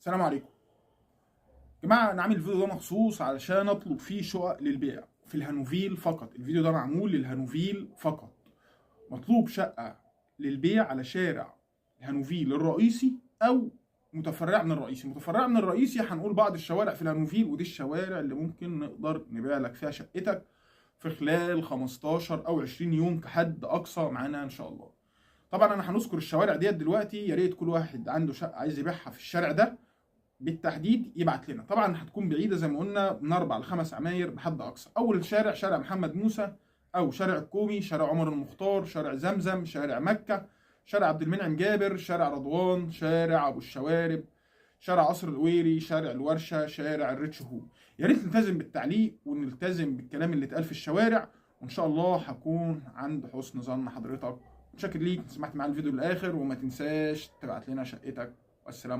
السلام عليكم. يا جماعه انا عامل الفيديو ده مخصوص علشان اطلب فيه شقق للبيع في الهانوفيل فقط. الفيديو ده معمول للهانوفيل فقط. مطلوب شقه للبيع على شارع الهانوفيل الرئيسي او متفرع من الرئيسي. متفرع من الرئيسي هنقول بعض الشوارع في الهانوفيل، ودي الشوارع اللي ممكن نقدر نبيع لك فيها شقتك في خلال 15 او 20 يوم كحد اقصى معانا ان شاء الله. طبعا انا هنذكر الشوارع ديت دلوقتي، يا ريت كل واحد عنده شقه عايز يبيعها في الشارع ده بالتحديد يبعت لنا. طبعا هتكون بعيده زي ما قلنا من 4 ل 5 عماير بحد اقصى. اول شارع شارع محمد موسى او شارع الكومي، شارع عمر المختار، شارع زمزم، شارع مكه، شارع عبد المنعم جابر، شارع رضوان، شارع ابو الشوارب، شارع قصر القويري، شارع الورشه، شارع الريتش هو. يا ريت نلتزم بالتعليق ونلتزم بالكلام اللي اتقال في الشوارع، وان شاء الله هكون عند حسن ظن حضرتك. متشكر ليك سمعت معايا الفيديو للاخر، وما تنساش تبعت لنا شقتك. والسلام